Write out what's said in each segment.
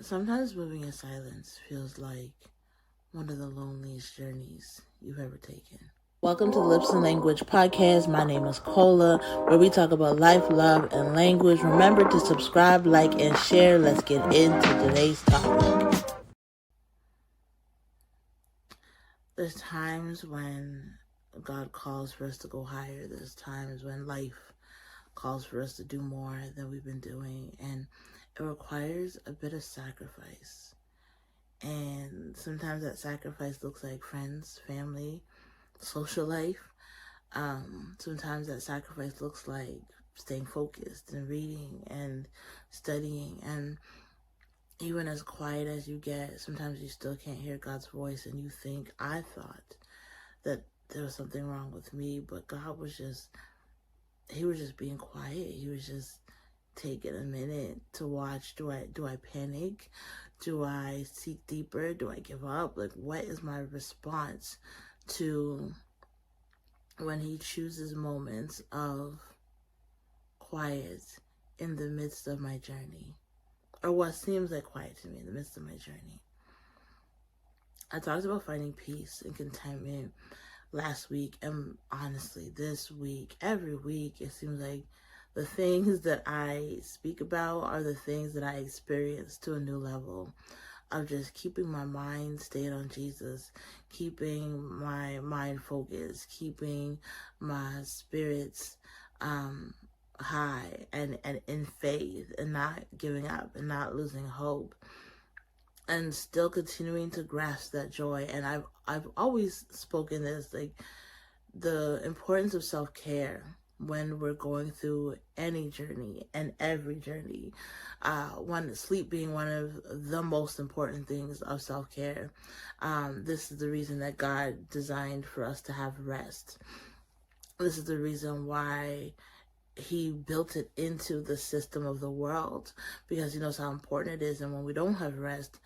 Sometimes moving in silence feels like one of the loneliest journeys you've ever taken. Welcome to the Lips and Language podcast. My name is Cola, where we talk about life, love, and language. Remember to subscribe, like, and share. Let's get into today's topic. There's times when God calls for us to go higher. There's times when life calls for us to do more than we've been doing, and it requires a bit of sacrifice. And sometimes that sacrifice looks like friends, family, social life. Sometimes that sacrifice looks like staying focused and reading and studying. And even as quiet as you get, sometimes you still can't hear God's voice, and you think, I thought that there was something wrong with me, but God was just, he was just being quiet. He was just taking a minute to watch. Do I panic? Do I seek deeper? Do I give up? Like, what is my response to when he chooses moments of quiet in the midst of my journey, or what seems like quiet to me in the midst of my journey? I talked about finding peace and contentment last week, and honestly, this week, every week, it seems like the things that I speak about are the things that I experience to a new level of just keeping my mind stayed on Jesus, keeping my mind focused, keeping my spirits high and in faith, and not giving up and not losing hope, and still continuing to grasp that joy. And I've always spoken this, like, the importance of self-care when we're going through any journey and every journey. Sleep being one of the most important things of self-care. This is the reason that God designed for us to have rest. This is the reason why he built it into the system of the world, because he knows how important it is. And when we don't have rest,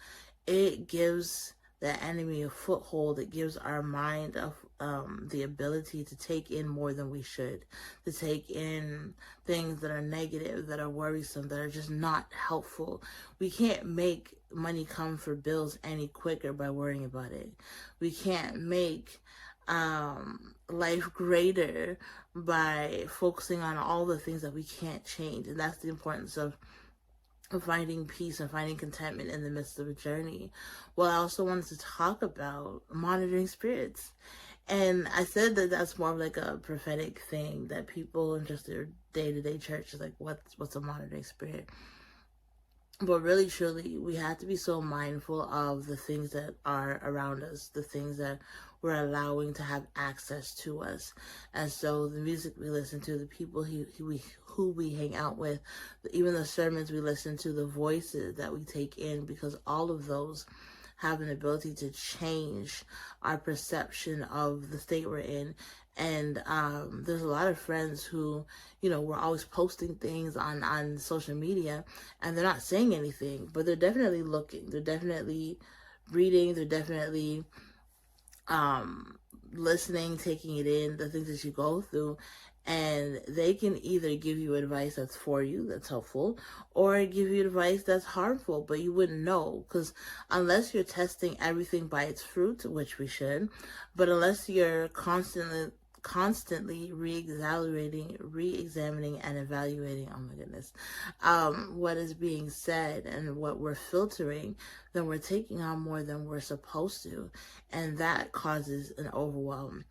it gives the enemy a foothold. It gives our mind the ability to take in more than we should, to take in things that are negative, that are worrisome, that are just not helpful. We can't make money come for bills any quicker by worrying about it. We can't make life greater by focusing on all the things that we can't change. And that's the importance of finding peace and finding contentment in the midst of a journey. Well, I also wanted to talk about monitoring spirits. And I said that that's more of like a prophetic thing that people in just their day-to-day church is like, what's a monitoring spirit? But really, truly, we have to be so mindful of the things that are around us, the things that we're allowing to have access to us. And so the music we listen to, the people who we hang out with, even the sermons we listen to, the voices that we take in, because all of those have an ability to change our perception of the state we're in. And there's a lot of friends who, we're always posting things on social media, and they're not saying anything, but they're definitely looking. They're definitely reading. They're definitely listening, taking it in, the things that you go through. And they can either give you advice that's for you, that's helpful, or give you advice that's harmful, but you wouldn't know, because unless you're testing everything by its fruit, which we should, but unless you're constantly re-examining and evaluating, oh my goodness, what is being said and what we're filtering, then we're taking on more than we're supposed to, and that causes an overwhelm.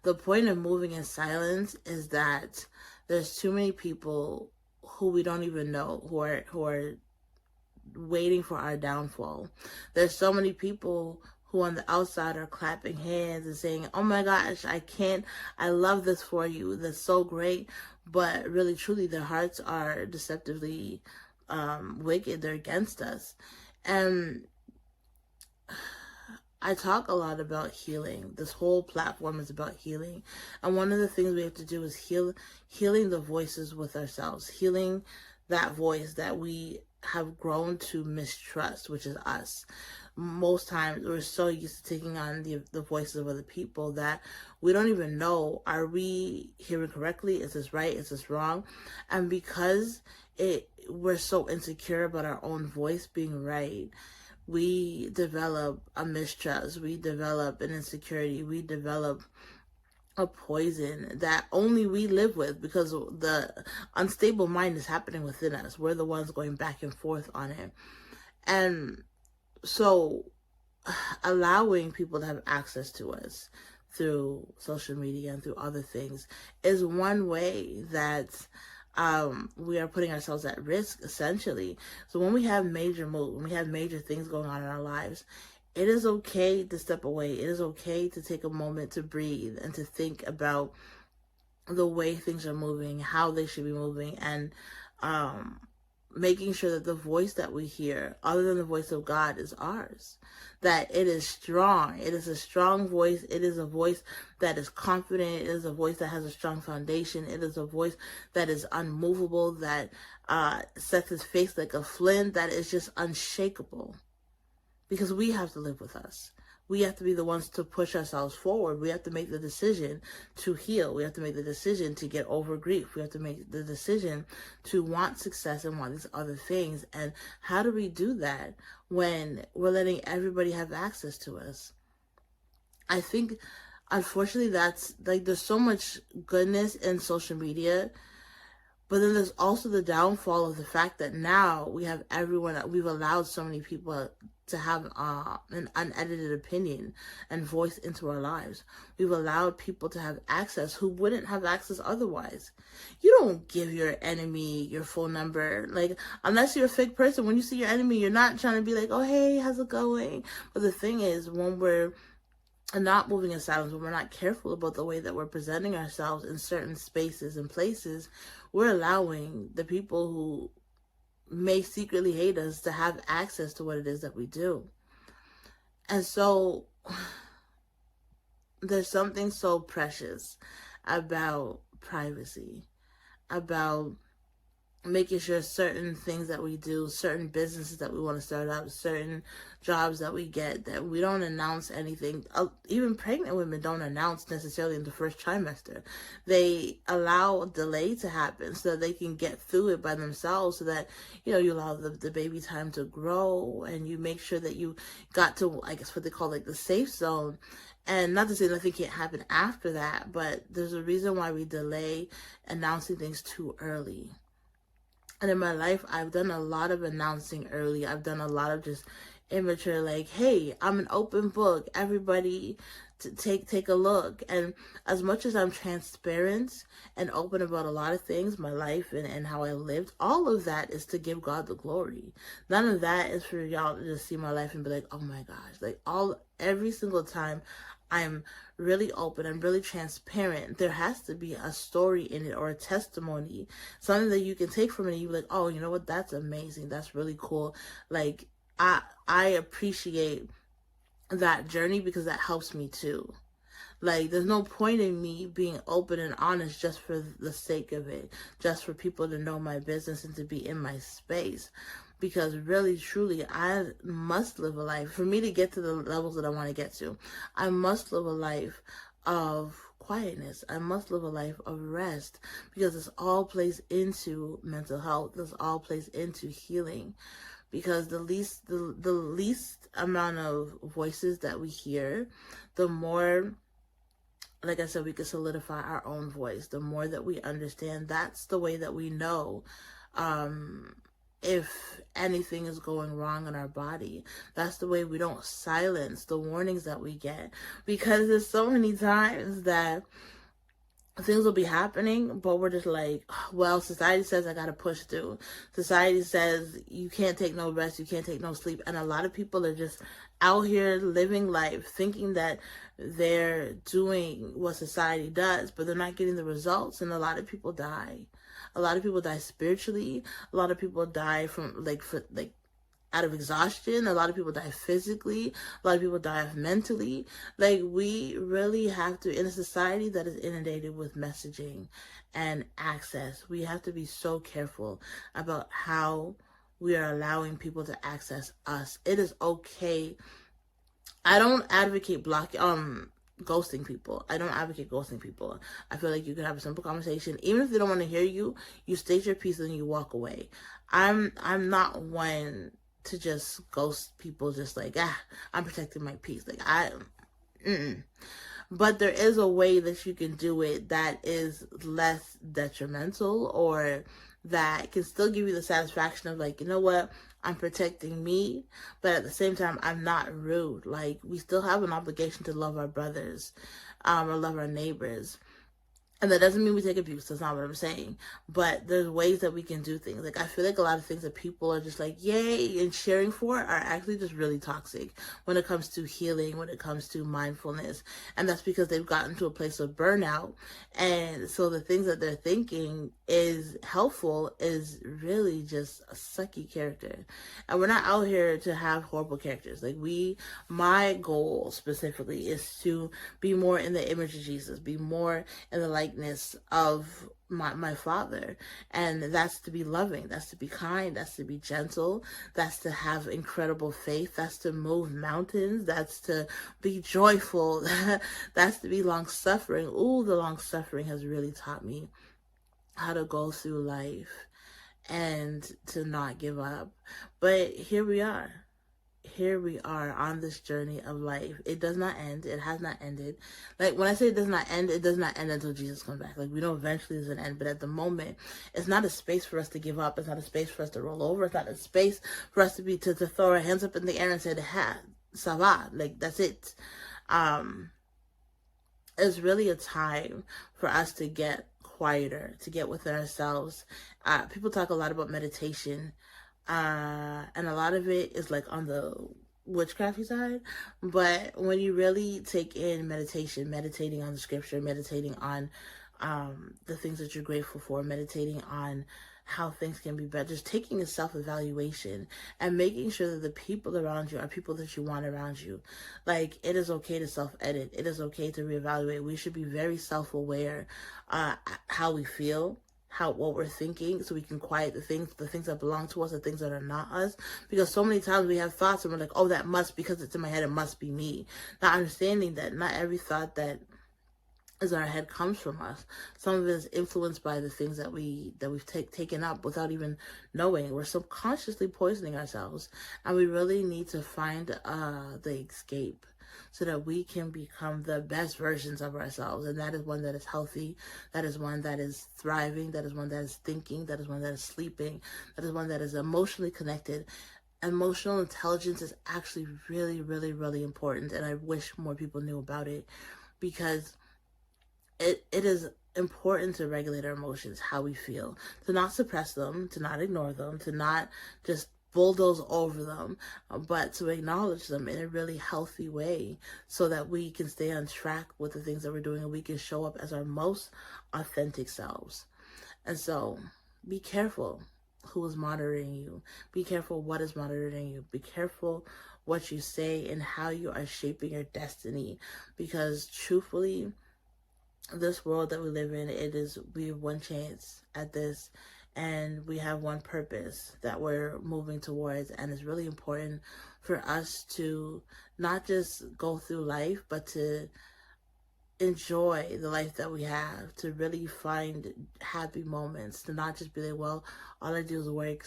The point of moving in silence is that there's too many people who we don't even know who are waiting for our downfall. There's so many people who on the outside are clapping hands and saying, oh my gosh, I love this for you, that's so great. But really, truly, their hearts are deceptively wicked. They're against us. And I talk a lot about healing. This whole platform is about healing. And one of the things we have to do is healing the voices with ourselves, healing that voice that we have grown to mistrust, which is us. Most times we're so used to taking on the voices of other people that we don't even know, are we hearing correctly? Is this right? Is this wrong? And because we're so insecure about our own voice being right, we develop a mistrust, we develop an insecurity, we develop a poison that only we live with, because the unstable mind is happening within us. We're the ones going back and forth on it. And so allowing people to have access to us through social media and through other things is one way that we are putting ourselves at risk, essentially. So when we have major moves, when we have major things going on in our lives, it is okay to step away. It is okay to take a moment to breathe and to think about the way things are moving, how they should be moving, and making sure that the voice that we hear, other than the voice of God, is ours. That it is strong. It is a strong voice. It is a voice that is confident. It is a voice that has a strong foundation. It is a voice that is unmovable, that sets its face like a flint, that is just unshakable. Because we have to live with us. We have to be the ones to push ourselves forward. We have to make the decision to heal. We have to make the decision to get over grief. We have to make the decision to want success and want these other things. And how do we do that when we're letting everybody have access to us? I think, unfortunately, that's like, there's so much goodness in social media, but then there's also the downfall of the fact that now we have everyone, we've allowed so many people to have an unedited opinion and voice into our lives. We've allowed people to have access who wouldn't have access otherwise. You don't give your enemy your phone number. Like, unless you're a fake person, when you see your enemy, you're not trying to be like, oh, hey, how's it going? But the thing is, when we're not moving in silence, when we're not careful about the way that we're presenting ourselves in certain spaces and places, we're allowing the people who may secretly hate us to have access to what it is that we do. And so there's something so precious about privacy, about making sure certain things that we do, certain businesses that we want to start up, certain jobs that we get, that we don't announce anything. Even pregnant women don't announce necessarily in the first trimester. They allow a delay to happen so that they can get through it by themselves, so that, you allow the baby time to grow, and you make sure that you got to, I guess, what they call like the safe zone. And not to say nothing can't happen after that, but there's a reason why we delay announcing things too early. And in my life, I've done a lot of announcing early. I've done a lot of just immature, like, hey, I'm an open book. Everybody to take a look. And as much as I'm transparent and open about a lot of things, my life and how I lived, all of that is to give God the glory. None of that is for y'all to just see my life and be like, oh my gosh. Like, every single time I'm really open, I'm really transparent, there has to be a story in it, or a testimony, something that you can take from it and you're like, oh, you know what, that's amazing, that's really cool. Like, I appreciate that journey, because that helps me too. Like, there's no point in me being open and honest just for the sake of it, just for people to know my business and to be in my space. Because really, truly, I must live a life. For me to get to the levels that I want to get to, I must live a life of quietness. I must live a life of rest, because this all plays into mental health. This all plays into healing. Because the least amount of voices that we hear, the more, like I said, we can solidify our own voice. The more that we understand, that's the way that we know if anything is going wrong in our body. That's the way we don't silence the warnings that we get. Because there's so many times that things will be happening, but we're just like, well, society says I gotta push through. Society says you can't take no rest, you can't take no sleep. And a lot of people are just out here living life thinking that they're doing what society does, but they're not getting the results. And a lot of people die. A lot of people die spiritually. A lot of people die from out of exhaustion. A lot of people die physically. A lot of people die mentally. Like, we really have to, in a society that is inundated with messaging and access, we have to be so careful about how we are allowing people to access us. It is okay. I don't advocate ghosting people. I don't advocate ghosting people. I feel like you can have a simple conversation. Even if they don't want to hear you, you state your piece and you walk away. I'm not one to just ghost people just like, I'm protecting my peace. Like, But there is a way that you can do it that is less detrimental, or that can still give you the satisfaction of like, you know what, I'm protecting me, but at the same time, I'm not rude. Like, we still have an obligation to love our brothers, or love our neighbors. And that doesn't mean we take abuse. That's not what I'm saying. But there's ways that we can do things. Like, I feel like a lot of things that people are just like, yay, and cheering for are actually just really toxic when it comes to healing, when it comes to mindfulness. And that's because they've gotten to a place of burnout. And so the things that they're thinking is helpful is really just a sucky character. And we're not out here to have horrible characters. Like, my goal specifically is to be more in the image of Jesus, be more in the likeness of my Father. And that's to be loving, that's to be kind, that's to be gentle, that's to have incredible faith, that's to move mountains, that's to be joyful, that's to be long-suffering. Ooh, the long-suffering has really taught me how to go through life and to not give up. But here we are on this journey of life. It does not end. It has not ended. Like, when I say it does not end until Jesus comes back. Like, we know eventually there's an end, but at the moment, it's not a space for us to give up. It's not a space for us to roll over. It's not a space for us to throw our hands up in the air and say, ça va. Like, that's it. It's really a time for us to get quieter, to get within ourselves. People talk a lot about meditation, and a lot of it is like on the witchcrafty side. But when you really take in meditation, meditating on the scripture, meditating on the things that you're grateful for, meditating on how things can be better, just taking a self-evaluation and making sure that the people around you are people that you want around you. Like, it is okay to self-edit. It is okay to reevaluate. We should be very self-aware how we feel, what we're thinking, so we can quiet the things that belong to us, the things that are not us. Because so many times we have thoughts and we're like, oh, that must, because it's in my head, it must be me. Not understanding that not every thought that is in our head comes from us. Some of it is influenced by the things that we've taken up without even knowing. We're subconsciously poisoning ourselves, and we really need to find the escape, so that we can become the best versions of ourselves. And that is one that is healthy, that is one that is thriving, that is one that is thinking, that is one that is sleeping, that is one that is emotionally connected. Emotional intelligence is actually really, really, really important, and I wish more people knew about it, because it is important to regulate our emotions, how we feel, to not suppress them, to not ignore them, to not just bulldoze over them, but to acknowledge them in a really healthy way, so that we can stay on track with the things that we're doing, and we can show up as our most authentic selves. And so, be careful who is monitoring you. Be careful what is monitoring you. Be careful what you say and how you are shaping your destiny, because truthfully, this world that we live in, we have one chance at this, and we have one purpose that we're moving towards. And it's really important for us to not just go through life, but to enjoy the life that we have, to really find happy moments, to not just be like, well, all I do is work,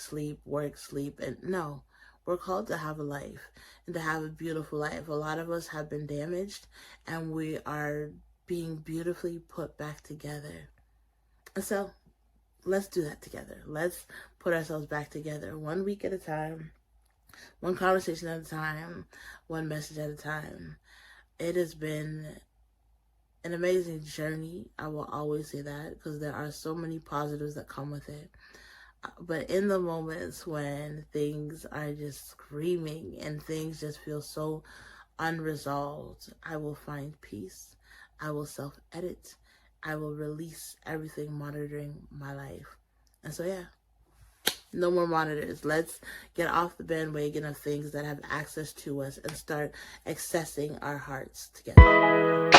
sleep. And no, we're called to have a life, and to have a beautiful life. A lot of us have been damaged, and we are being beautifully put back together. And so, let's do that together. Let's put ourselves back together, 1 week at a time, one conversation at a time, one message at a time. It has been an amazing journey. I will always say that, because there are so many positives that come with it. But in the moments when things are just screaming and things just feel so unresolved, I will find peace. I will self-edit. I will release everything monitoring my life. And so, yeah, no more monitors. Let's get off the bandwagon of things that have access to us and start accessing our hearts together.